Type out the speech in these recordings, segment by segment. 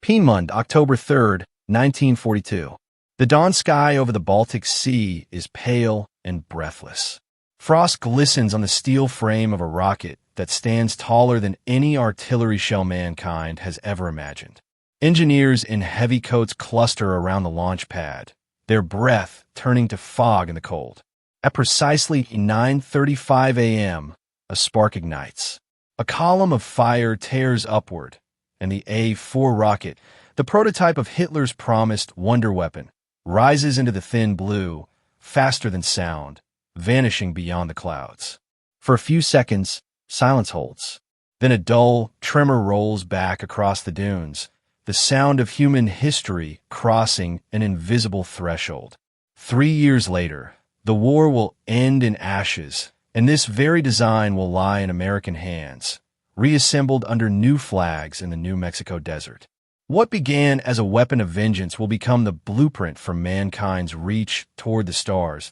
Peenemünde, October 3rd, 1942. The dawn sky over the Baltic Sea is pale and breathless. Frost glistens on the steel frame of a rocket that stands taller than any artillery shell mankind has ever imagined. Engineers in heavy coats cluster around the launch pad, their breath turning to fog in the cold. At precisely 9:35 a.m., a spark ignites. A column of fire tears upward, and the A-4 rocket, the prototype of Hitler's promised wonder weapon, rises into the thin blue, faster than sound, vanishing beyond the clouds. For a few seconds, silence holds. Then a dull tremor rolls back across the dunes, the sound of human history crossing an invisible threshold. 3 years later, the war will end in ashes, and this very design will lie in American hands, reassembled under new flags in the New Mexico desert. What began as a weapon of vengeance will become the blueprint for mankind's reach toward the stars.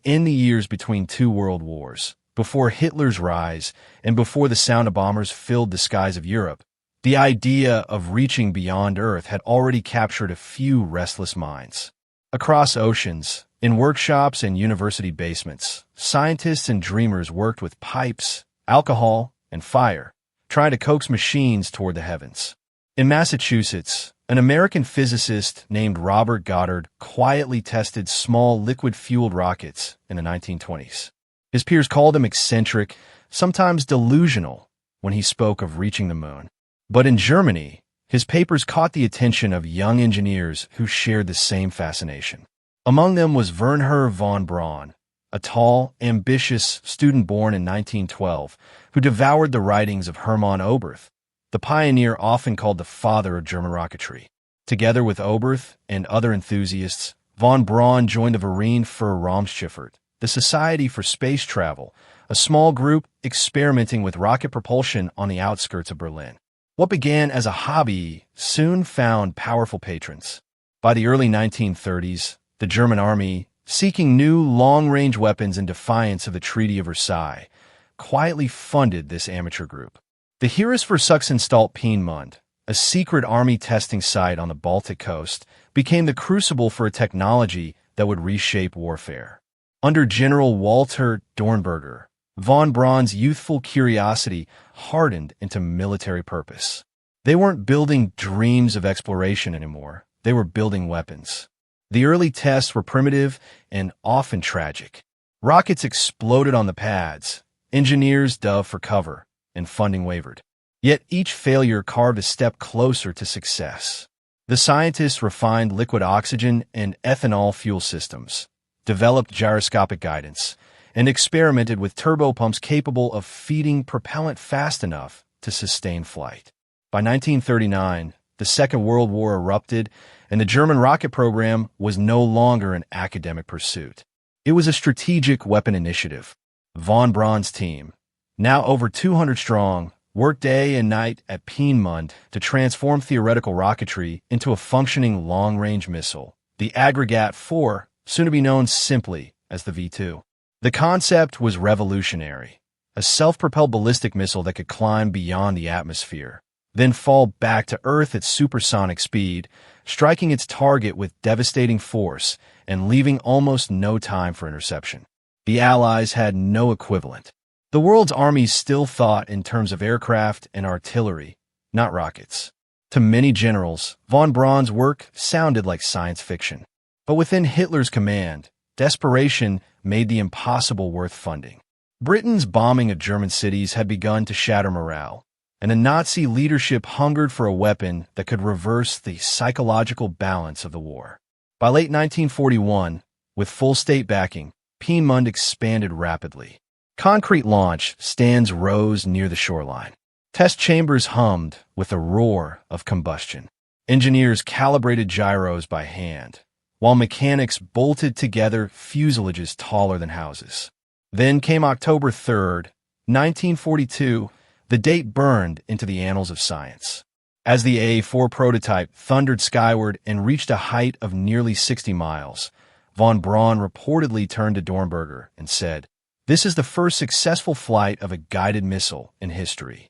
In the years between two world wars, before Hitler's rise and before the sound of bombers filled the skies of Europe, the idea of reaching beyond Earth had already captured a few restless minds. Across oceans, in workshops and university basements, scientists and dreamers worked with pipes, alcohol, and fire, trying to coax machines toward the heavens. In Massachusetts, an American physicist named Robert Goddard quietly tested small liquid-fueled rockets in the 1920s. His peers called him eccentric, sometimes delusional, when he spoke of reaching the moon. But in Germany, his papers caught the attention of young engineers who shared the same fascination. Among them was Wernher von Braun, a tall, ambitious student born in 1912 who devoured the writings of Hermann Oberth, the pioneer often called the father of German rocketry. Together with Oberth and other enthusiasts, von Braun joined the Verein für Raumschifffahrt, the Society for Space Travel, a small group experimenting with rocket propulsion on the outskirts of Berlin. What began as a hobby soon found powerful patrons. By the early 1930s, the German army, seeking new long-range weapons in defiance of the Treaty of Versailles, quietly funded this amateur group. The Heeresversuchsanstalt Peenemünde, a secret army testing site on the Baltic coast, became the crucible for a technology that would reshape warfare. Under General Walter Dornberger, von Braun's youthful curiosity hardened into military purpose. They weren't building dreams of exploration anymore. They were building weapons. The early tests were primitive and often tragic. Rockets exploded on the pads, engineers dove for cover, and funding wavered. Yet each failure carved a step closer to success. The scientists refined liquid oxygen and ethanol fuel systems, developed gyroscopic guidance, and experimented with turbopumps capable of feeding propellant fast enough to sustain flight. By 1939, the Second World War erupted, and the German rocket program was no longer an academic pursuit. It was a strategic weapon initiative. Von Braun's team, now over 200 strong, worked day and night at Peenemünde to transform theoretical rocketry into a functioning long-range missile, the Aggregat 4, soon to be known simply as the V2. The concept was revolutionary, a self-propelled ballistic missile that could climb beyond the atmosphere, then fall back to Earth at supersonic speed, striking its target with devastating force and leaving almost no time for interception. The Allies had no equivalent. The world's armies still thought in terms of aircraft and artillery, not rockets. To many generals, von Braun's work sounded like science fiction. But within Hitler's command, desperation made the impossible worth funding. Britain's bombing of German cities had begun to shatter morale, and the Nazi leadership hungered for a weapon that could reverse the psychological balance of the war. By late 1941, with full state backing, Peenemünde expanded rapidly. Concrete launch stands rose near the shoreline. Test chambers hummed with a roar of combustion. Engineers calibrated gyros by hand, while mechanics bolted together fuselages taller than houses. Then came October 3rd, 1942, the date burned into the annals of science. As the A-4 prototype thundered skyward and reached a height of nearly 60 miles, von Braun reportedly turned to Dornberger and said, "This is the first successful flight of a guided missile in history."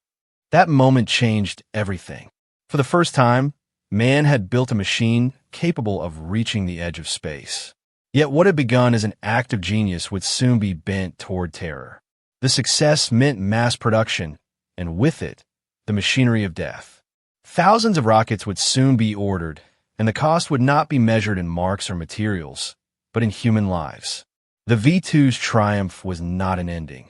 That moment changed everything. For the first time, man had built a machine capable of reaching the edge of space. Yet what had begun as an act of genius would soon be bent toward terror. The success meant mass production, and with it, the machinery of death. Thousands of rockets would soon be ordered, and the cost would not be measured in marks or materials, but in human lives. The V2's triumph was not an ending.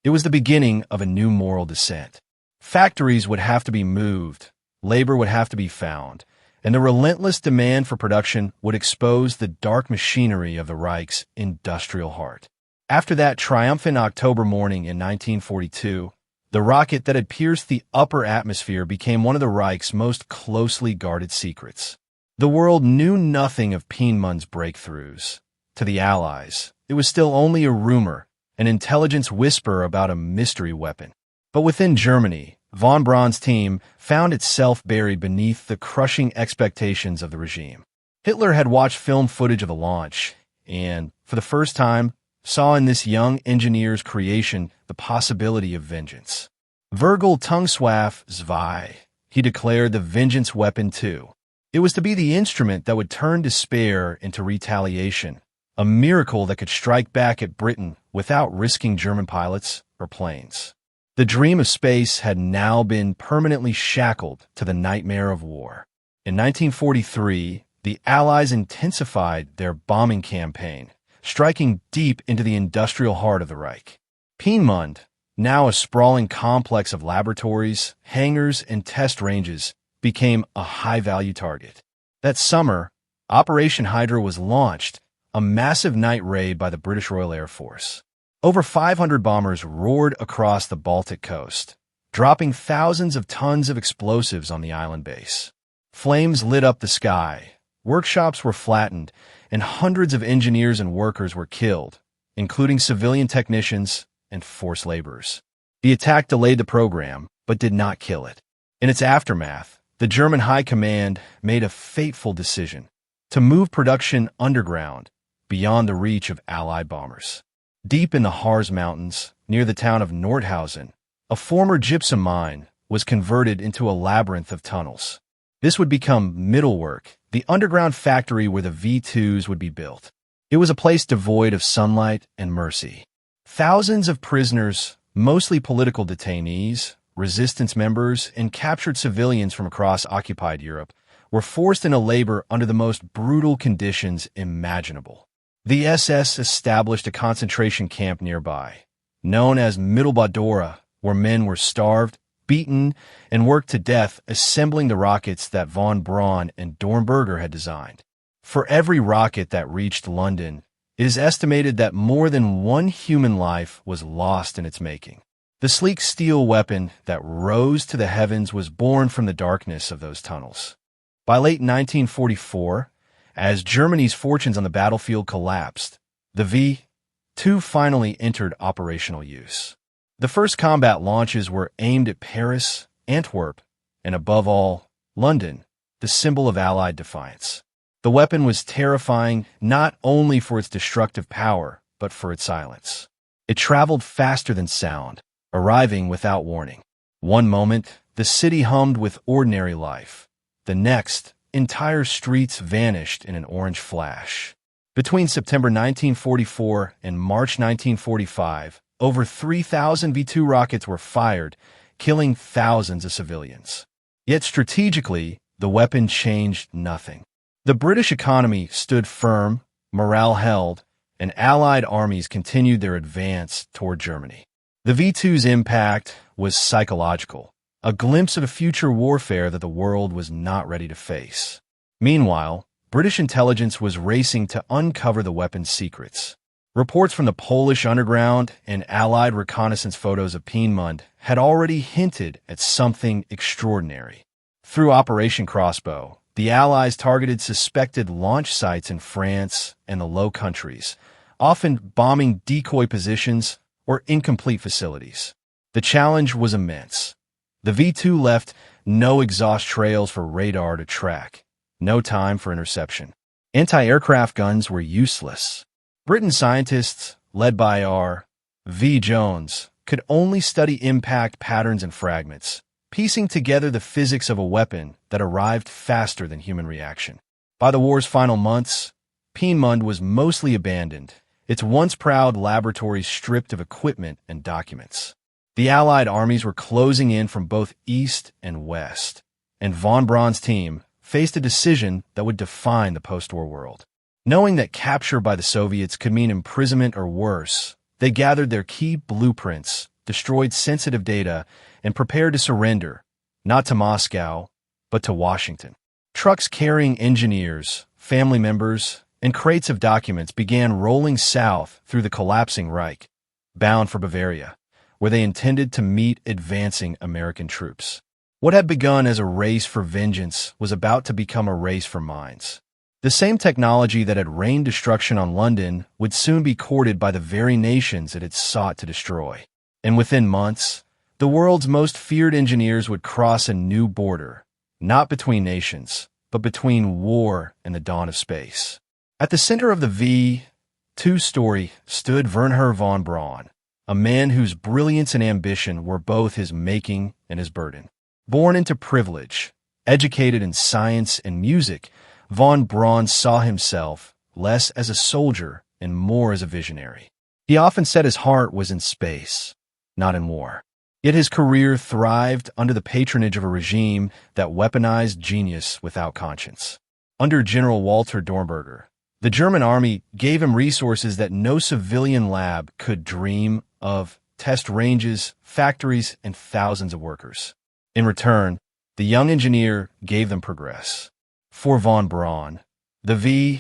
It was the beginning of a new moral descent. Factories would have to be moved, labor would have to be found, and the relentless demand for production would expose the dark machinery of the Reich's industrial heart. After that triumphant October morning in 1942, the rocket that had pierced the upper atmosphere became one of the Reich's most closely guarded secrets. The world knew nothing of Peenemunde's breakthroughs. To the Allies, it was still only a rumor, an intelligence whisper about a mystery weapon. But within Germany, von Braun's team found itself buried beneath the crushing expectations of the regime. Hitler had watched film footage of the launch and, for the first time, saw in this young engineer's creation the possibility of vengeance. Virgil Tungswaff Zwei, he declared the vengeance weapon too. It was to be the instrument that would turn despair into retaliation, a miracle that could strike back at Britain without risking German pilots or planes. The dream of space had now been permanently shackled to the nightmare of war. In 1943, the Allies intensified their bombing campaign, striking deep into the industrial heart of the Reich. Peenemünde, now a sprawling complex of laboratories, hangars, and test ranges, became a high-value target. That summer, Operation Hydra was launched, a massive night raid by the British Royal Air Force. Over 500 bombers roared across the Baltic coast, dropping thousands of tons of explosives on the island base. Flames lit up the sky, workshops were flattened, and hundreds of engineers and workers were killed, including civilian technicians and forced laborers. The attack delayed the program, but did not kill it. In its aftermath, the German High Command made a fateful decision to move production underground, beyond the reach of Allied bombers. Deep in the Harz Mountains, near the town of Nordhausen, a former gypsum mine was converted into a labyrinth of tunnels. This would become Mittelwerk, the underground factory where the V2s would be built. It was a place devoid of sunlight and mercy. Thousands of prisoners, mostly political detainees, resistance members, and captured civilians from across occupied Europe, were forced into labor under the most brutal conditions imaginable. The SS established a concentration camp nearby, known as Mittelbau-Dora, where men were starved, beaten, and worked to death assembling the rockets that von Braun and Dornberger had designed. For every rocket that reached London, it is estimated that more than one human life was lost in its making. The sleek steel weapon that rose to the heavens was born from the darkness of those tunnels. By late 1944, as Germany's fortunes on the battlefield collapsed, the V2 finally entered operational use. The first combat launches were aimed at Paris, Antwerp, and above all, London, the symbol of Allied defiance. The weapon was terrifying not only for its destructive power, but for its silence. It traveled faster than sound, arriving without warning. One moment, the city hummed with ordinary life. The next, entire streets vanished in an orange flash. Between September 1944 and March 1945, over 3,000 V2 rockets were fired, killing thousands of civilians. Yet strategically, the weapon changed nothing. The British economy stood firm, morale held, and Allied armies continued their advance toward Germany. The V2's impact was psychological, a glimpse of a future warfare that the world was not ready to face. Meanwhile, British intelligence was racing to uncover the weapon's secrets. Reports from the Polish underground and Allied reconnaissance photos of Peenemünde had already hinted at something extraordinary. Through Operation Crossbow, the Allies targeted suspected launch sites in France and the Low Countries, often bombing decoy positions or incomplete facilities. The challenge was immense. The V2 left no exhaust trails for radar to track, no time for interception. Anti-aircraft guns were useless. British scientists, led by R. V. Jones, could only study impact patterns and fragments, piecing together the physics of a weapon that arrived faster than human reaction. By the war's final months, Peenemünde was mostly abandoned, its once proud laboratories stripped of equipment and documents. The Allied armies were closing in from both east and west, and von Braun's team faced a decision that would define the post-war world. Knowing that capture by the Soviets could mean imprisonment or worse, they gathered their key blueprints, destroyed sensitive data, and prepared to surrender, not to Moscow, but to Washington. Trucks carrying engineers, family members, and crates of documents began rolling south through the collapsing Reich, bound for Bavaria, where they intended to meet advancing American troops. What had begun as a race for vengeance was about to become a race for minds. The same technology that had rained destruction on London would soon be courted by the very nations it had sought to destroy. And within months, the world's most feared engineers would cross a new border, not between nations, but between war and the dawn of space. At the center of the V2 story stood Wernher von Braun, a man whose brilliance and ambition were both his making and his burden. Born into privilege, educated in science and music, von Braun saw himself less as a soldier and more as a visionary. He often said his heart was in space, not in war. Yet his career thrived under the patronage of a regime that weaponized genius without conscience. Under General Walter Dornberger, the German army gave him resources that no civilian lab could dream of: test ranges, factories, and thousands of workers. In return, the young engineer gave them progress. For von Braun, the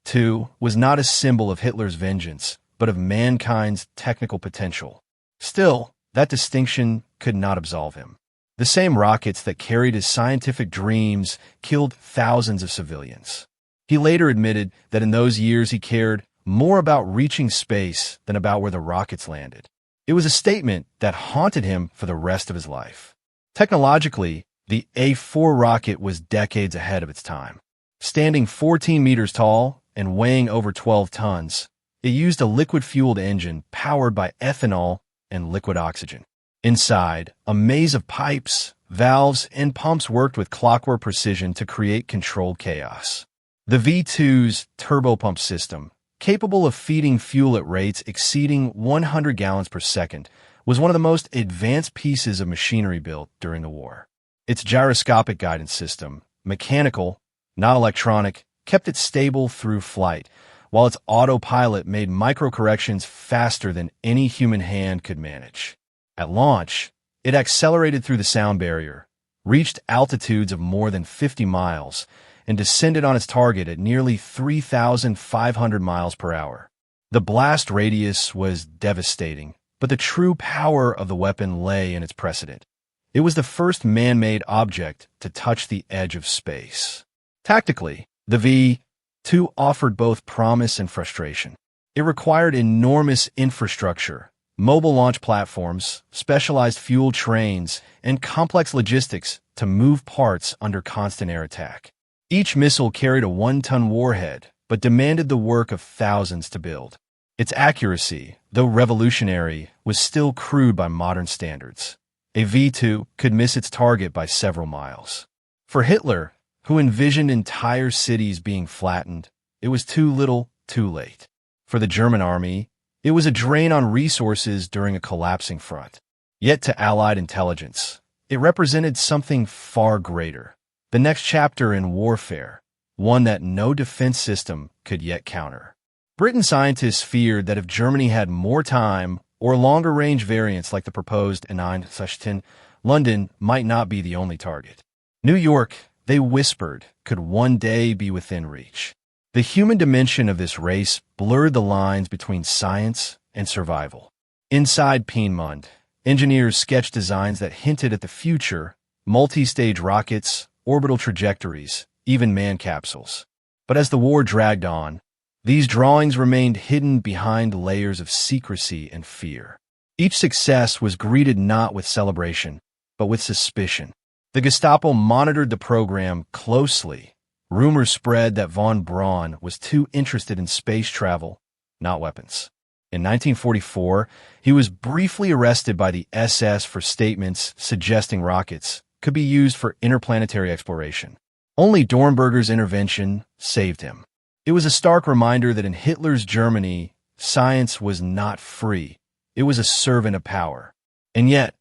V2 was not a symbol of Hitler's vengeance, but of mankind's technical potential. Still, that distinction could not absolve him. The same rockets that carried his scientific dreams killed thousands of civilians. He later admitted that in those years he cared more about reaching space than about where the rockets landed. It was a statement that haunted him for the rest of his life. Technologically, the A4 rocket was decades ahead of its time. Standing 14 meters tall and weighing over 12 tons, it used a liquid-fueled engine powered by ethanol and liquid oxygen. Inside, a maze of pipes, valves, and pumps worked with clockwork precision to create controlled chaos. The V2's turbopump system, capable of feeding fuel at rates exceeding 100 gallons per second, was one of the most advanced pieces of machinery built during the war. Its gyroscopic guidance system, mechanical, not electronic, kept it stable through flight, while its autopilot made micro-corrections faster than any human hand could manage. At launch, it accelerated through the sound barrier, reached altitudes of more than 50 miles, and descended on its target at nearly 3,500 miles per hour. The blast radius was devastating, but the true power of the weapon lay in its precedent. It was the first man-made object to touch the edge of space. Tactically, the V2 offered both promise and frustration. It required enormous infrastructure, mobile launch platforms, specialized fuel trains, and complex logistics to move parts under constant air attack. Each missile carried a 1-ton warhead, but demanded the work of thousands to build. Its accuracy, though revolutionary, was still crude by modern standards. A V2 could miss its target by several miles. For Hitler, who envisioned entire cities being flattened, it was too little, too late. For the German army, it was a drain on resources during a collapsing front. Yet to Allied intelligence, it represented something far greater. The next chapter in warfare, one that no defense system could yet counter. Britain scientists feared that if Germany had more time or longer-range variants like the proposed N9/10, London might not be the only target. New York, they whispered, could one day be within reach. The human dimension of this race blurred the lines between science and survival. Inside Peenemünde, engineers sketched designs that hinted at the future: multi-stage rockets, orbital trajectories, even manned capsules. But as the war dragged on, these drawings remained hidden behind layers of secrecy and fear. Each success was greeted not with celebration, but with suspicion. The Gestapo monitored the program closely. Rumors spread that von Braun was too interested in space travel, not weapons. In 1944, he was briefly arrested by the SS for statements suggesting rockets could be used for interplanetary exploration. Only Dornberger's intervention saved him. It was a stark reminder that in Hitler's Germany, science was not free. It was a servant of power. And yet,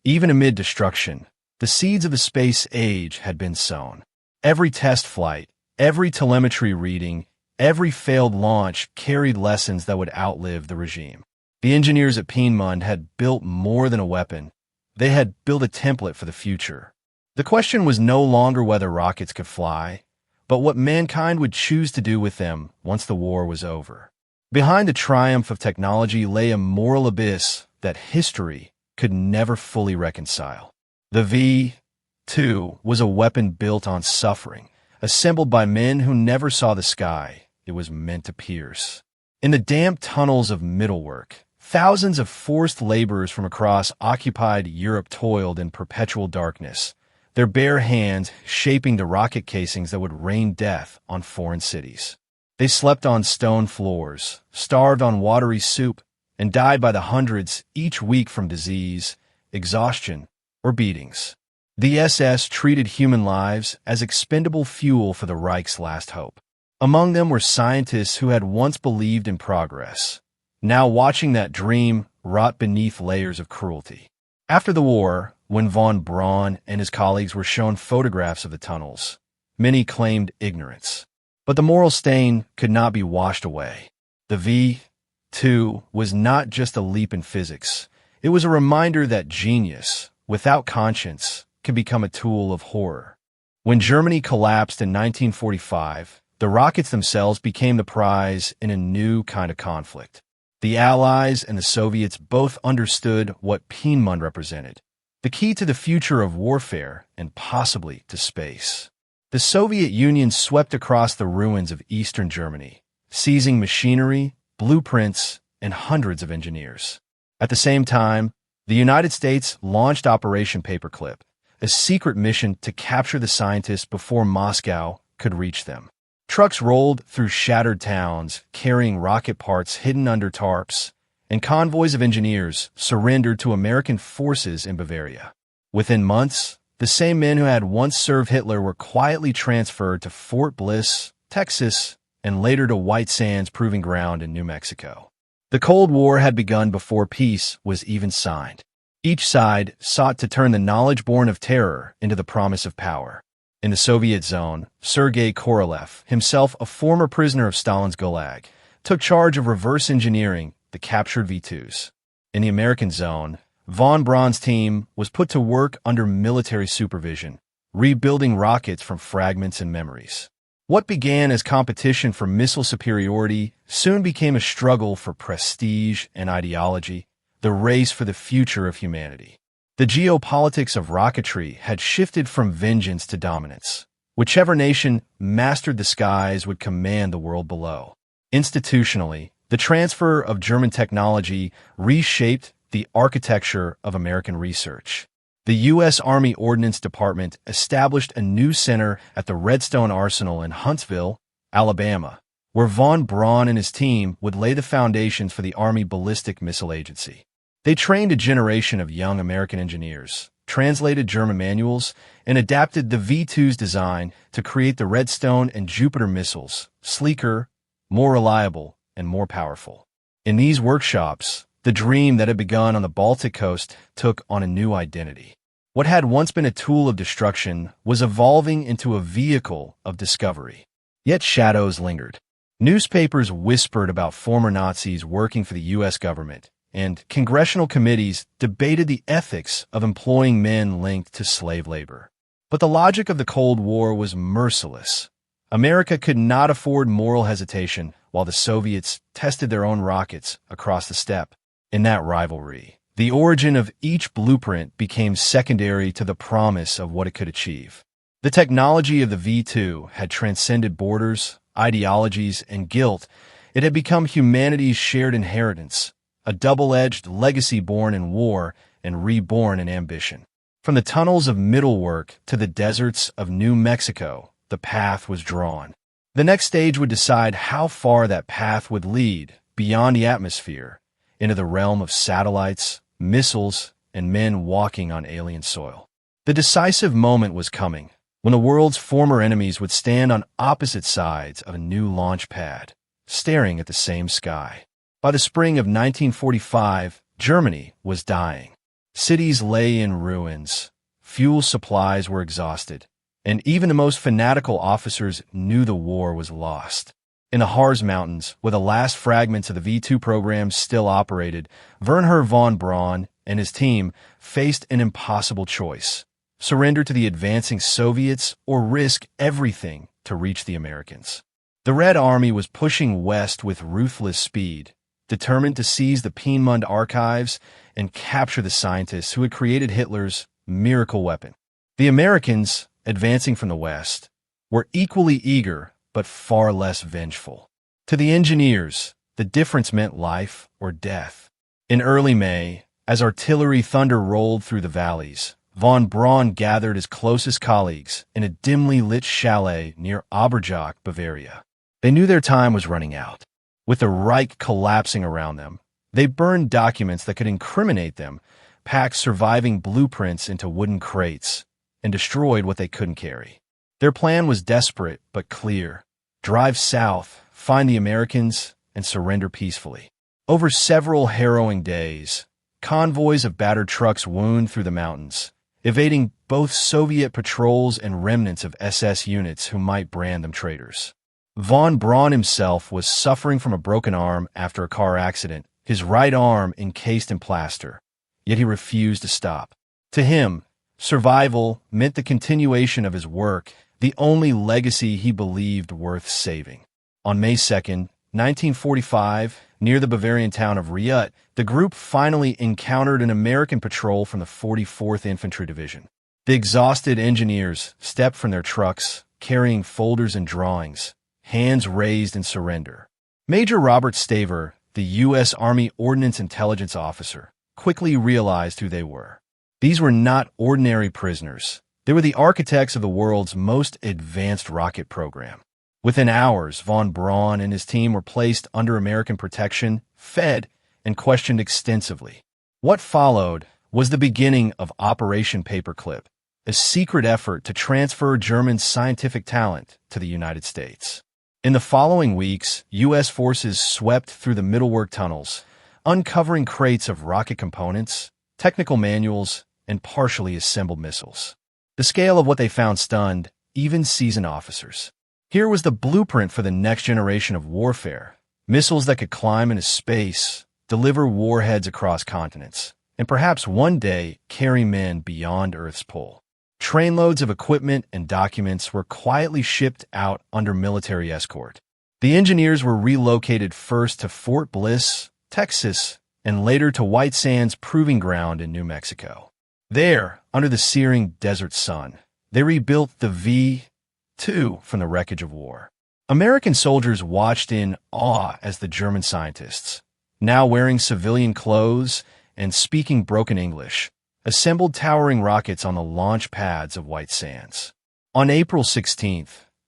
even amid destruction, the seeds of the space age had been sown. Every test flight, every telemetry reading, every failed launch carried lessons that would outlive the regime. The engineers at Peenemünde had built more than a weapon. They had built a template for the future. The question was no longer whether rockets could fly, but what mankind would choose to do with them once the war was over. Behind the triumph of technology lay a moral abyss that history could never fully reconcile. The V-2 was a weapon built on suffering, assembled by men who never saw the sky it was meant to pierce. In the damp tunnels of Mittelwerk, thousands of forced laborers from across occupied Europe toiled in perpetual darkness, their bare hands shaping the rocket casings that would rain death on foreign cities. They slept on stone floors, starved on watery soup, and died by the hundreds each week from disease, exhaustion, or beatings. The SS treated human lives as expendable fuel for the Reich's last hope. Among them were scientists who had once believed in progress, now watching that dream rot beneath layers of cruelty. After the war, when von Braun and his colleagues were shown photographs of the tunnels, many claimed ignorance. But the moral stain could not be washed away. The V-2 was not just a leap in physics. It was a reminder that genius, without conscience, can become a tool of horror. When Germany collapsed in 1945, the rockets themselves became the prize in a new kind of conflict. The Allies and the Soviets both understood what Peenemünde represented, the key to the future of warfare and possibly to space. The Soviet Union swept across the ruins of eastern Germany, seizing machinery, blueprints, and hundreds of engineers. At the same time, the United States launched Operation Paperclip, a secret mission to capture the scientists before Moscow could reach them. Trucks rolled through shattered towns, carrying rocket parts hidden under tarps, and convoys of engineers surrendered to American forces in Bavaria. Within months, the same men who had once served Hitler were quietly transferred to Fort Bliss, Texas, and later to White Sands Proving Ground in New Mexico. The Cold War had begun before peace was even signed. Each side sought to turn the knowledge born of terror into the promise of power. In the Soviet zone, Sergei Korolev, himself a former prisoner of Stalin's Gulag, took charge of reverse engineering the captured V-2s. In the American zone, von Braun's team was put to work under military supervision, rebuilding rockets from fragments and memories. What began as competition for missile superiority soon became a struggle for prestige and ideology, the race for the future of humanity. The geopolitics of rocketry had shifted from vengeance to dominance. Whichever nation mastered the skies would command the world below. Institutionally, the transfer of German technology reshaped the architecture of American research. The U.S. Army Ordnance Department established a new center at the Redstone Arsenal in Huntsville, Alabama, where von Braun and his team would lay the foundations for the Army Ballistic Missile Agency. They trained a generation of young American engineers, translated German manuals, and adapted the V-2's design to create the Redstone and Jupiter missiles, sleeker, more reliable, and more powerful. In these workshops, the dream that had begun on the Baltic coast took on a new identity. What had once been a tool of destruction was evolving into a vehicle of discovery. Yet shadows lingered. Newspapers whispered about former Nazis working for the U.S. government, and congressional committees debated the ethics of employing men linked to slave labor. But the logic of the Cold War was merciless. America could not afford moral hesitation while the Soviets tested their own rockets across the steppe. In that rivalry, the origin of each blueprint became secondary to the promise of what it could achieve. The technology of the V-2 had transcended borders, ideologies, and guilt. It had become humanity's shared inheritance, a double-edged legacy born in war and reborn in ambition. From the tunnels of Mittelwerk to the deserts of New Mexico, the path was drawn. The next stage would decide how far that path would lead, beyond the atmosphere, into the realm of satellites, missiles, and men walking on alien soil. The decisive moment was coming, when the world's former enemies would stand on opposite sides of a new launch pad, staring at the same sky. By the spring of 1945, Germany was dying. Cities lay in ruins, fuel supplies were exhausted, and even the most fanatical officers knew the war was lost. In the Harz Mountains, where the last fragments of the V-2 program still operated, Wernher von Braun and his team faced an impossible choice: surrender to the advancing Soviets or risk everything to reach the Americans. The Red Army was pushing west with ruthless speed, determined to seize the Peenemünde archives and capture the scientists who had created Hitler's miracle weapon. The Americans, advancing from the west, were equally eager but far less vengeful. To the engineers, the difference meant life or death. In early May, as artillery thunder rolled through the valleys, von Braun gathered his closest colleagues in a dimly lit chalet near Oberjach, Bavaria. They knew their time was running out. With the Reich collapsing around them, they burned documents that could incriminate them, packed surviving blueprints into wooden crates, and destroyed what they couldn't carry. Their plan was desperate but clear: drive south, find the Americans, and surrender peacefully. Over several harrowing days, convoys of battered trucks wound through the mountains, evading both Soviet patrols and remnants of SS units who might brand them traitors. Von Braun himself was suffering from a broken arm after a car accident, his right arm encased in plaster, yet he refused to stop. To him, survival meant the continuation of his work, the only legacy he believed worth saving. On May 2nd, 1945, near the Bavarian town of Riut, the group finally encountered an American patrol from the 44th Infantry Division. The exhausted engineers stepped from their trucks, carrying folders and drawings, hands raised in surrender. Major Robert Staver, the U.S. Army Ordnance Intelligence Officer, quickly realized who they were. These were not ordinary prisoners. They were the architects of the world's most advanced rocket program. Within hours, von Braun and his team were placed under American protection, fed, and questioned extensively. What followed was the beginning of Operation Paperclip, a secret effort to transfer German scientific talent to the United States. In the following weeks, U.S. forces swept through the Mittelwerk tunnels, uncovering crates of rocket components, technical manuals, and partially assembled missiles. The scale of what they found stunned even seasoned officers. Here was the blueprint for the next generation of warfare: missiles that could climb into space, deliver warheads across continents, and perhaps one day carry men beyond Earth's pull. Trainloads of equipment and documents were quietly shipped out under military escort. The engineers were relocated first to Fort Bliss, Texas, and later to White Sands Proving Ground in New Mexico. There, under the searing desert sun, they rebuilt the V-2 from the wreckage of war. American soldiers watched in awe as the German scientists, now wearing civilian clothes and speaking broken English, assembled towering rockets on the launch pads of White Sands. On April 16,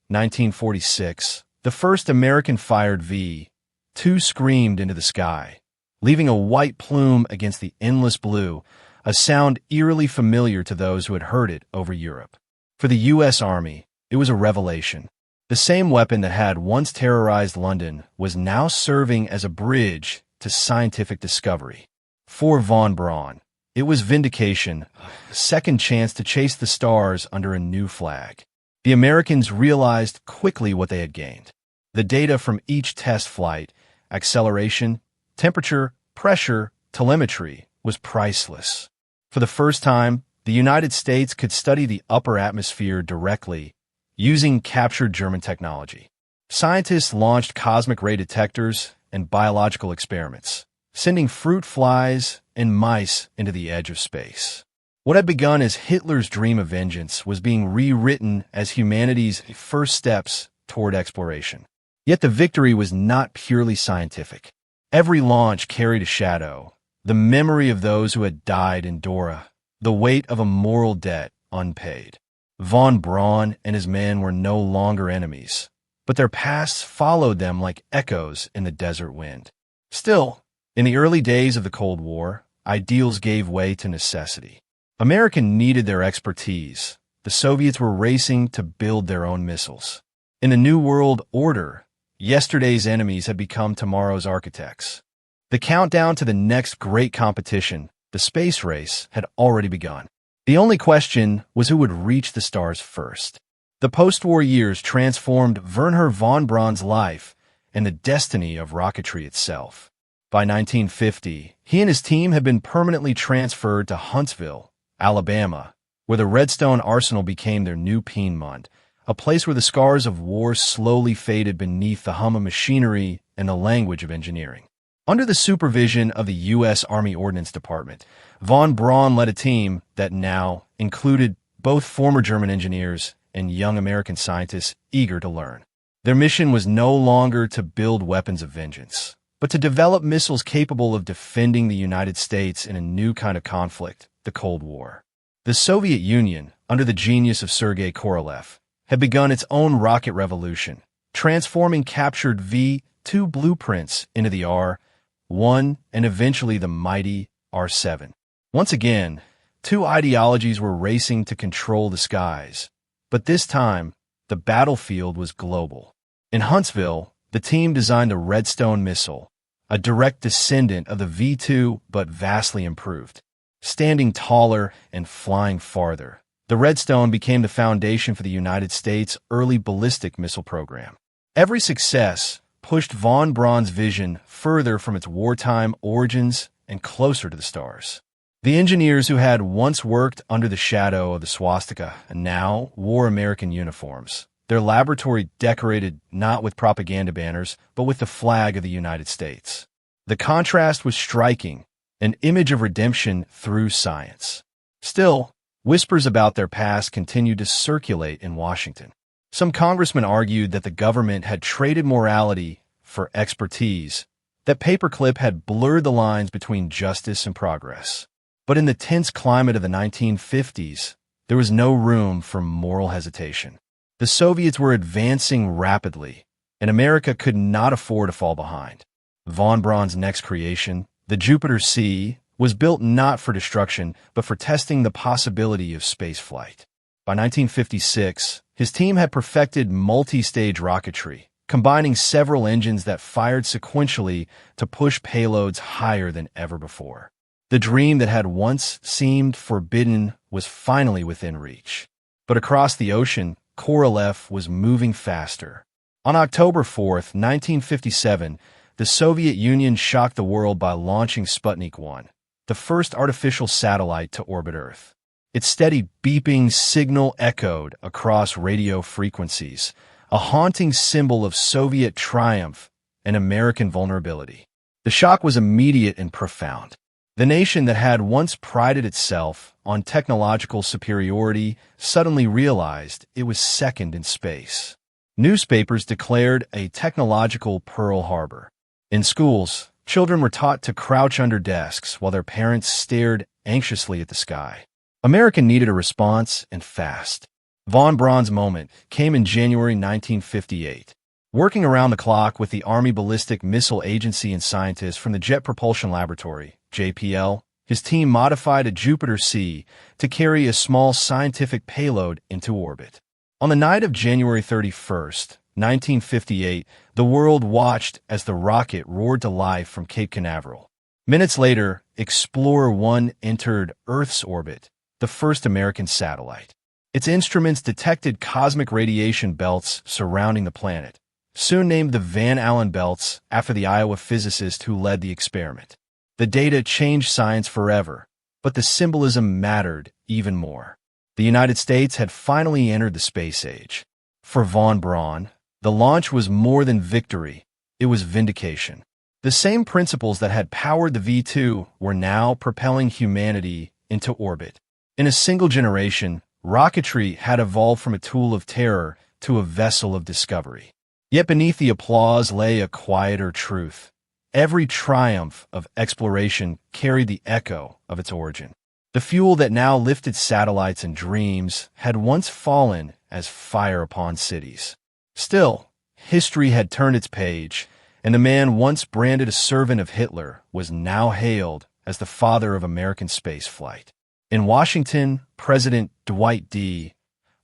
1946, the first American-fired V-2 screamed into the sky, leaving a white plume against the endless blue, a sound eerily familiar to those who had heard it over Europe. For the U.S. Army, it was a revelation. The same weapon that had once terrorized London was now serving as a bridge to scientific discovery. For von Braun, it was vindication, a second chance to chase the stars under a new flag. The Americans realized quickly what they had gained. The data from each test flight, acceleration, temperature, pressure, telemetry, was priceless. For the first time, the United States could study the upper atmosphere directly, using captured German technology. Scientists launched cosmic ray detectors and biological experiments, sending fruit flies and mice into the edge of space. What had begun as Hitler's dream of vengeance was being rewritten as humanity's first steps toward exploration. Yet the victory was not purely scientific. Every launch carried a shadow, the memory of those who had died in Dora, the weight of a moral debt unpaid. Von Braun and his men were no longer enemies, but their pasts followed them like echoes in the desert wind. Still, In the early days of the Cold War, ideals gave way to necessity. America needed their expertise. The Soviets were racing to build their own missiles. In the New World Order, yesterday's enemies had become tomorrow's architects. The countdown to the next great competition, the space race, had already begun. The only question was who would reach the stars first. The post-war years transformed Wernher von Braun's life and the destiny of rocketry itself. By 1950, he and his team had been permanently transferred to Huntsville, Alabama, where the Redstone Arsenal became their new Peenemünde, a place where the scars of war slowly faded beneath the hum of machinery and the language of engineering. Under the supervision of the U.S. Army Ordnance Department, von Braun led a team that now included both former German engineers and young American scientists eager to learn. Their mission was no longer to build weapons of vengeance, but to develop missiles capable of defending the United States in a new kind of conflict, the Cold War. The Soviet Union, under the genius of Sergei Korolev, had begun its own rocket revolution, transforming captured V-2 blueprints into the R-1 and eventually the mighty R-7. Once again, two ideologies were racing to control the skies, but this time, the battlefield was global. In Huntsville, the team designed the Redstone missile, a direct descendant of the V-2 but vastly improved. Standing taller and flying farther, the Redstone became the foundation for the United States' early ballistic missile program. Every success pushed von Braun's vision further from its wartime origins and closer to the stars. The engineers who had once worked under the shadow of the swastika and now wore American uniforms, their laboratory decorated not with propaganda banners, but with the flag of the United States. The contrast was striking, an image of redemption through science. Still, whispers about their past continued to circulate in Washington. Some congressmen argued that the government had traded morality for expertise, that Paperclip had blurred the lines between justice and progress. But in the tense climate of the 1950s, there was no room for moral hesitation. The Soviets were advancing rapidly, and America could not afford to fall behind. Von Braun's next creation, the Jupiter C, was built not for destruction, but for testing the possibility of spaceflight. By 1956, his team had perfected multi-stage rocketry, combining several engines that fired sequentially to push payloads higher than ever before. The dream that had once seemed forbidden was finally within reach. But across the ocean, Korolev was moving faster. On October 4, 1957, the Soviet Union shocked the world by launching Sputnik 1, the first artificial satellite to orbit Earth. Its steady beeping signal echoed across radio frequencies, a haunting symbol of Soviet triumph and American vulnerability. The shock was immediate and profound. The nation that had once prided itself on technological superiority suddenly realized it was second in space. Newspapers declared a technological Pearl Harbor. In schools, children were taught to crouch under desks while their parents stared anxiously at the sky. America needed a response, and fast. Von Braun's moment came in January 1958. Working around the clock with the Army Ballistic Missile Agency and scientists from the Jet Propulsion Laboratory, JPL, his team modified a Jupiter C to carry a small scientific payload into orbit. On the night of January 31st, 1958, the world watched as the rocket roared to life from Cape Canaveral. Minutes later, Explorer 1 entered Earth's orbit, the first American satellite. Its instruments detected cosmic radiation belts surrounding the planet, soon named the Van Allen belts after the Iowa physicist who led the experiment. The data changed science forever, but the symbolism mattered even more. The United States had finally entered the space age. For von Braun, the launch was more than victory, it was vindication. The same principles that had powered the V-2 were now propelling humanity into orbit. In a single generation, rocketry had evolved from a tool of terror to a vessel of discovery. Yet beneath the applause lay a quieter truth. Every triumph of exploration carried the echo of its origin. The fuel that now lifted satellites and dreams had once fallen as fire upon cities. Still, history had turned its page, and the man once branded a servant of Hitler was now hailed as the father of American spaceflight. In Washington, President Dwight D.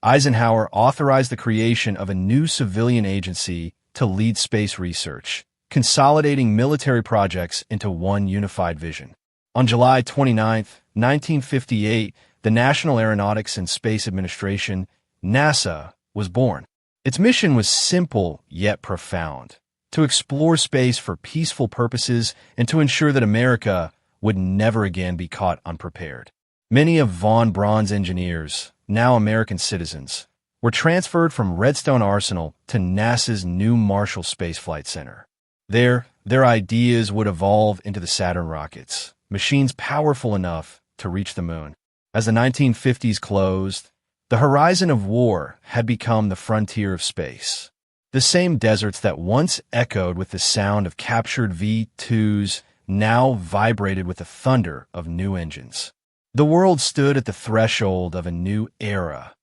Eisenhower authorized the creation of a new civilian agency to lead space research, consolidating military projects into one unified vision. On July 29, 1958, the National Aeronautics and Space Administration, NASA, was born. Its mission was simple yet profound: to explore space for peaceful purposes and to ensure that America would never again be caught unprepared. Many of von Braun's engineers, now American citizens, were transferred from Redstone Arsenal to NASA's new Marshall Space Flight Center. There, their ideas would evolve into the Saturn rockets, machines powerful enough to reach the moon. As the 1950s closed, the horizon of war had become the frontier of space. The same deserts that once echoed with the sound of captured V-2s now vibrated with the thunder of new engines. The world stood at the threshold of a new era,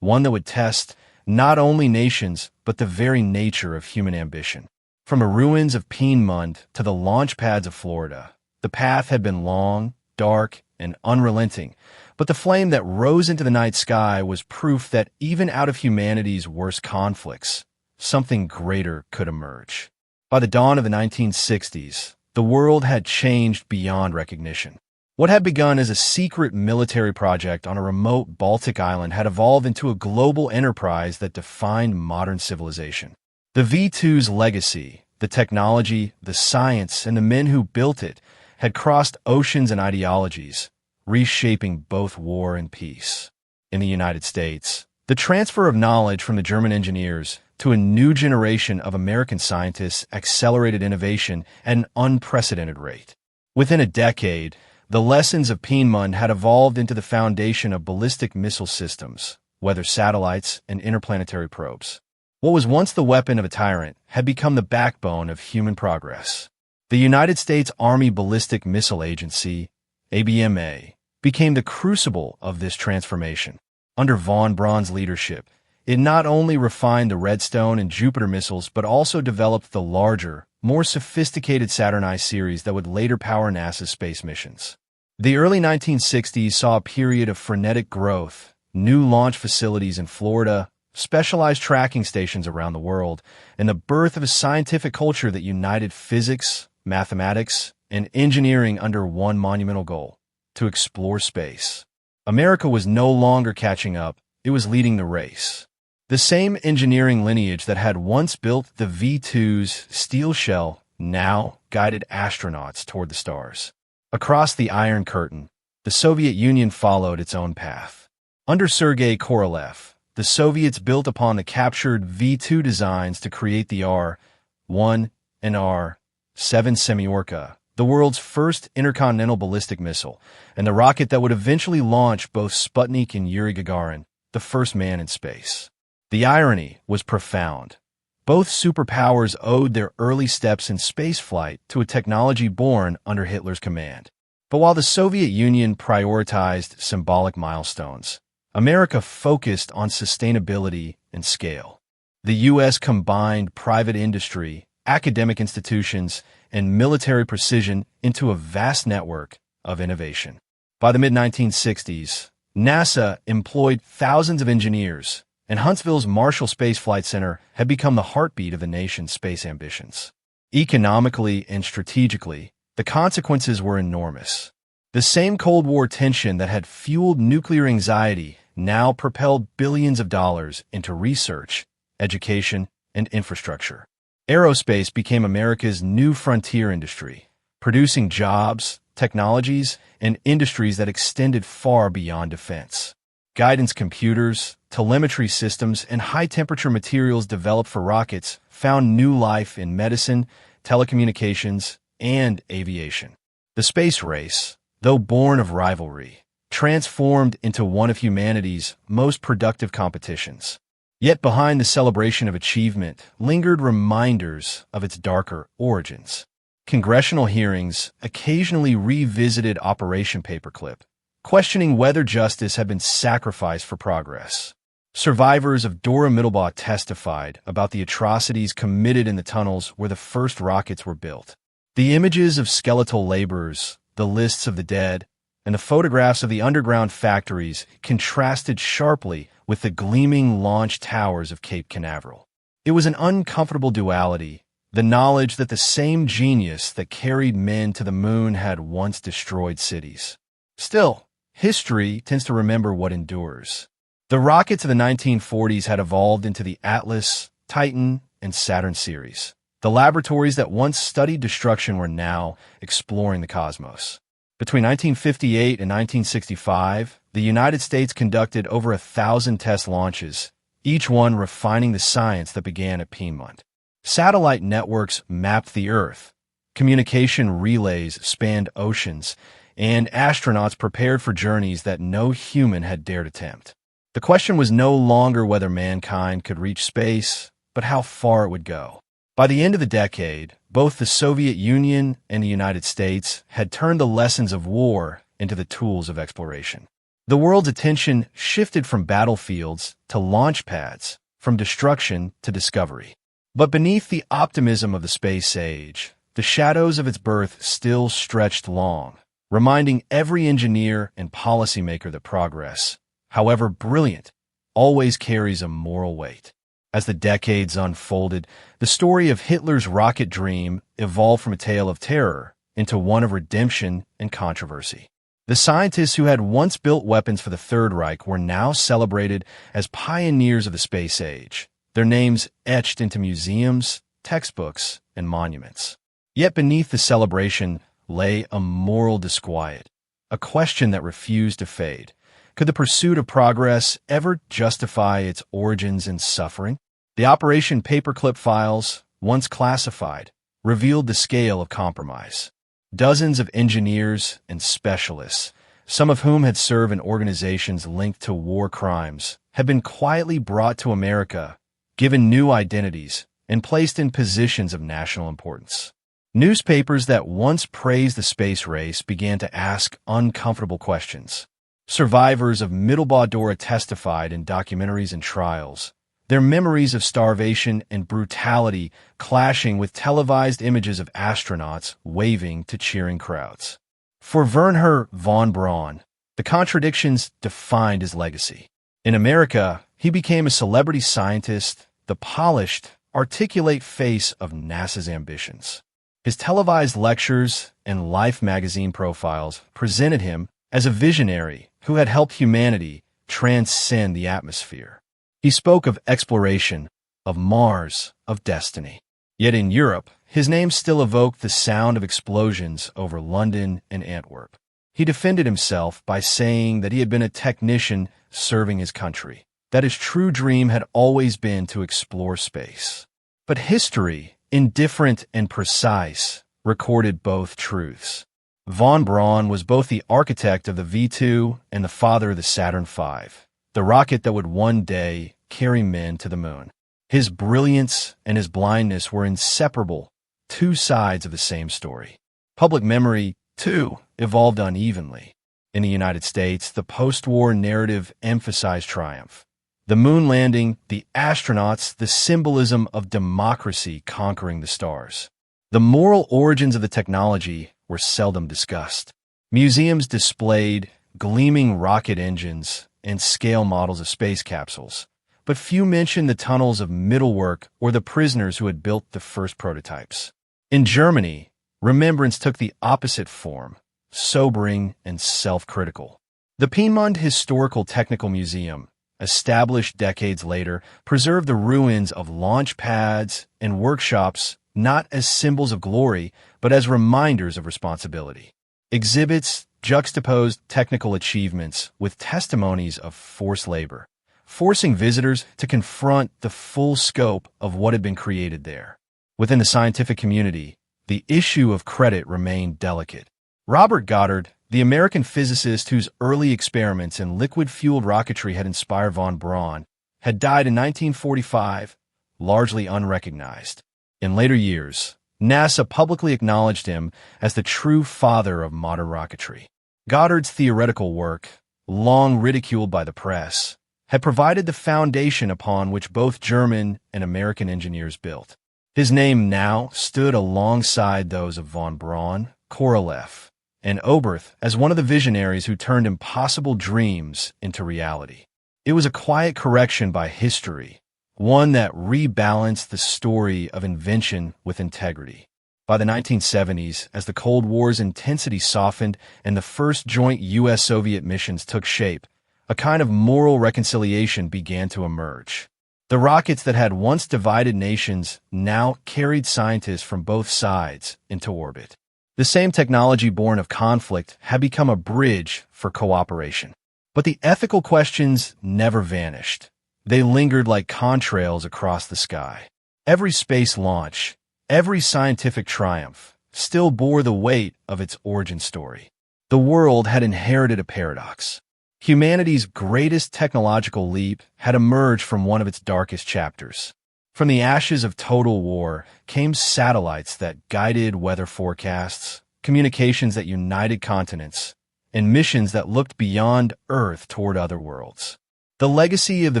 one that would test not only nations but the very nature of human ambition. From the ruins of Peenemünde to the launch pads of Florida, the path had been long, dark, and unrelenting, but the flame that rose into the night sky was proof that even out of humanity's worst conflicts, something greater could emerge. By the dawn of the 1960s, the world had changed beyond recognition. What had begun as a secret military project on a remote Baltic island had evolved into a global enterprise that defined modern civilization. The V-2's legacy, the technology, the science, and the men who built it had crossed oceans and ideologies, reshaping both war and peace. In the United States, the transfer of knowledge from the German engineers to a new generation of American scientists accelerated innovation at an unprecedented rate. Within a decade, the lessons of Peenemünde had evolved into the foundation of ballistic missile systems, weather satellites, and interplanetary probes. What was once the weapon of a tyrant had become the backbone of human progress. The United States Army Ballistic Missile Agency, ABMA, became the crucible of this transformation. Under von Braun's leadership, it not only refined the Redstone and Jupiter missiles but also developed the larger, more sophisticated Saturn I series that would later power NASA's space missions. The early 1960s saw a period of frenetic growth, new launch facilities in Florida, specialized tracking stations around the world, and the birth of a scientific culture that united physics, mathematics, and engineering under one monumental goal: to explore space. America was no longer catching up, it was leading the race. The same engineering lineage that had once built the V-2's steel shell now guided astronauts toward the stars. Across the Iron Curtain, the Soviet Union followed its own path. Under Sergei Korolev, the Soviets built upon the captured V-2 designs to create the R-1 and R-7 Semyorka, the world's first intercontinental ballistic missile, and the rocket that would eventually launch both Sputnik and Yuri Gagarin, the first man in space. The irony was profound. Both superpowers owed their early steps in spaceflight to a technology born under Hitler's command. But while the Soviet Union prioritized symbolic milestones, America focused on sustainability and scale. The U.S. combined private industry, academic institutions, and military precision into a vast network of innovation. By the mid-1960s, NASA employed thousands of engineers, and Huntsville's Marshall Space Flight Center had become the heartbeat of the nation's space ambitions. Economically and strategically, the consequences were enormous. The same Cold War tension that had fueled nuclear anxiety now propelled billions of dollars into research, education, and infrastructure. Aerospace became America's new frontier industry, producing jobs, technologies, and industries that extended far beyond defense. Guidance computers, telemetry systems, and high-temperature materials developed for rockets found new life in medicine, telecommunications, and aviation. The space race, though born of rivalry, transformed into one of humanity's most productive competitions. Yet behind the celebration of achievement lingered reminders of its darker origins. Congressional hearings occasionally revisited Operation Paperclip, questioning whether justice had been sacrificed for progress. Survivors of Dora Mittelbau testified about the atrocities committed in the tunnels where the first rockets were built. The images of skeletal laborers, the lists of the dead, and the photographs of the underground factories contrasted sharply with the gleaming launch towers of Cape Canaveral. It was an uncomfortable duality, the knowledge that the same genius that carried men to the moon had once destroyed cities. Still, history tends to remember what endures. The rockets of the 1940s had evolved into the Atlas, Titan, and Saturn series. The laboratories that once studied destruction were now exploring the cosmos. Between 1958 and 1965, the United States conducted over 1,000 test launches, each one refining the science that began at Peenemünde. Satellite networks mapped the Earth, communication relays spanned oceans, and astronauts prepared for journeys that no human had dared attempt. The question was no longer whether mankind could reach space, but how far it would go. By the end of the decade, both the Soviet Union and the United States had turned the lessons of war into the tools of exploration. The world's attention shifted from battlefields to launch pads, from destruction to discovery. But beneath the optimism of the space age, the shadows of its birth still stretched long, reminding every engineer and policymaker that progress, however brilliant, always carries a moral weight. As the decades unfolded, the story of Hitler's rocket dream evolved from a tale of terror into one of redemption and controversy. The scientists who had once built weapons for the Third Reich were now celebrated as pioneers of the space age, their names etched into museums, textbooks, and monuments. Yet beneath the celebration lay a moral disquiet, a question that refused to fade. Could the pursuit of progress ever justify its origins in suffering? The Operation Paperclip files, once classified, revealed the scale of compromise. Dozens of engineers and specialists, some of whom had served in organizations linked to war crimes, had been quietly brought to America, given new identities, and placed in positions of national importance. Newspapers that once praised the space race began to ask uncomfortable questions. Survivors of Mittelbau Dora testified in documentaries and trials, their memories of starvation and brutality clashing with televised images of astronauts waving to cheering crowds. For Wernher von Braun, the contradictions defined his legacy. In America, he became a celebrity scientist, the polished, articulate face of NASA's ambitions. His televised lectures and Life magazine profiles presented him as a visionary who had helped humanity transcend the atmosphere. He spoke of exploration, of Mars, of destiny. Yet in Europe, his name still evoked the sound of explosions over London and Antwerp. He defended himself by saying that he had been a technician serving his country, that his true dream had always been to explore space. But history, indifferent and precise, recorded both truths. Von Braun was both the architect of the V2 and the father of the Saturn V, the rocket that would one day carry men to the moon. His brilliance and his blindness were inseparable, two sides of the same story. Public memory, too, evolved unevenly. In the United States, the post-war narrative emphasized triumph. The moon landing, the astronauts, the symbolism of democracy conquering the stars. The moral origins of the technology were seldom discussed. Museums displayed gleaming rocket engines and scale models of space capsules, but few mentioned the tunnels of Mittelwerk or the prisoners who had built the first prototypes. In Germany, remembrance took the opposite form, sobering and self-critical. The Peenemünde Historical Technical Museum, established decades later, preserved the ruins of launch pads and workshops not as symbols of glory, but as reminders of responsibility. Exhibits juxtaposed technical achievements with testimonies of forced labor, forcing visitors to confront the full scope of what had been created there. Within the scientific community, the issue of credit remained delicate. Robert Goddard, the American physicist whose early experiments in liquid-fueled rocketry had inspired von Braun, had died in 1945, largely unrecognized. In later years, NASA publicly acknowledged him as the true father of modern rocketry. Goddard's theoretical work, long ridiculed by the press, had provided the foundation upon which both German and American engineers built. His name now stood alongside those of von Braun, Korolev, and Oberth as one of the visionaries who turned impossible dreams into reality. It was a quiet correction by history, one that rebalanced the story of invention with integrity. By the 1970s, as the Cold War's intensity softened and the first joint U.S.-Soviet missions took shape, a kind of moral reconciliation began to emerge. The rockets that had once divided nations now carried scientists from both sides into orbit. The same technology born of conflict had become a bridge for cooperation. But the ethical questions never vanished. They lingered like contrails across the sky. Every space launch, every scientific triumph, still bore the weight of its origin story. The world had inherited a paradox. Humanity's greatest technological leap had emerged from one of its darkest chapters. From the ashes of total war came satellites that guided weather forecasts, communications that united continents, and missions that looked beyond Earth toward other worlds. The legacy of the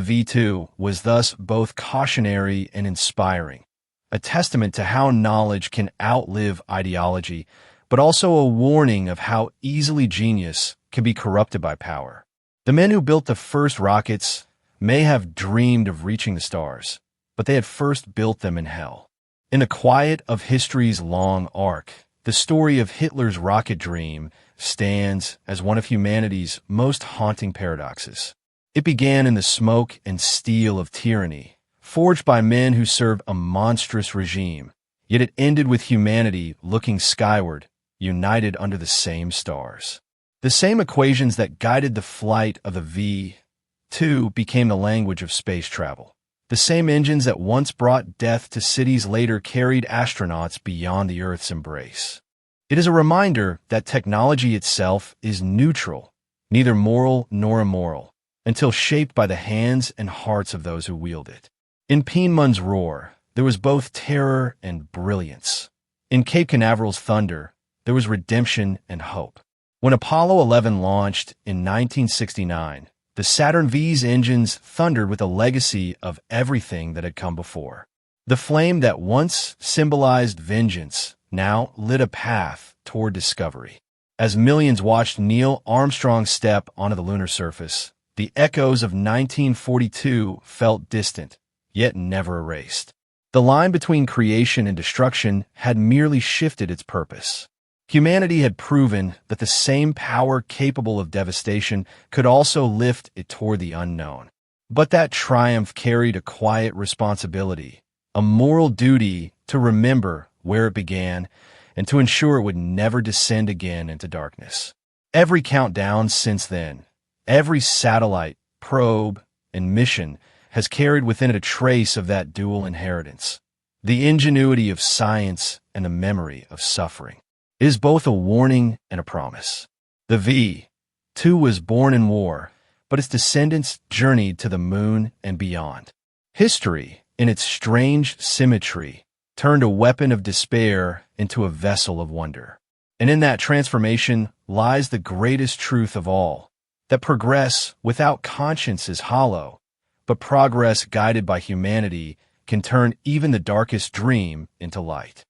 V2 was thus both cautionary and inspiring, a testament to how knowledge can outlive ideology, but also a warning of how easily genius can be corrupted by power. The men who built the first rockets may have dreamed of reaching the stars, but they had first built them in hell. In the quiet of history's long arc, the story of Hitler's rocket dream stands as one of humanity's most haunting paradoxes. It began in the smoke and steel of tyranny, forged by men who served a monstrous regime, yet it ended with humanity looking skyward, united under the same stars. The same equations that guided the flight of the V2 became the language of space travel. The same engines that once brought death to cities later carried astronauts beyond the Earth's embrace. It is a reminder that technology itself is neutral, neither moral nor immoral, until shaped by the hands and hearts of those who wield it. In Peenemunde's roar, there was both terror and brilliance. In Cape Canaveral's thunder, there was redemption and hope. When Apollo 11 launched in 1969, the Saturn V's engines thundered with a legacy of everything that had come before. The flame that once symbolized vengeance now lit a path toward discovery. As millions watched Neil Armstrong step onto the lunar surface, the echoes of 1942 felt distant, yet never erased. The line between creation and destruction had merely shifted its purpose. Humanity had proven that the same power capable of devastation could also lift it toward the unknown. But that triumph carried a quiet responsibility, a moral duty to remember where it began and to ensure it would never descend again into darkness. Every countdown since then, every satellite, probe, and mission has carried within it a trace of that dual inheritance, the ingenuity of science and the memory of suffering. It is both a warning and a promise. The V2 was born in war, but its descendants journeyed to the moon and beyond. History, in its strange symmetry, turned a weapon of despair into a vessel of wonder. And in that transformation lies the greatest truth of all, that progress without conscience is hollow, but progress guided by humanity can turn even the darkest dream into light.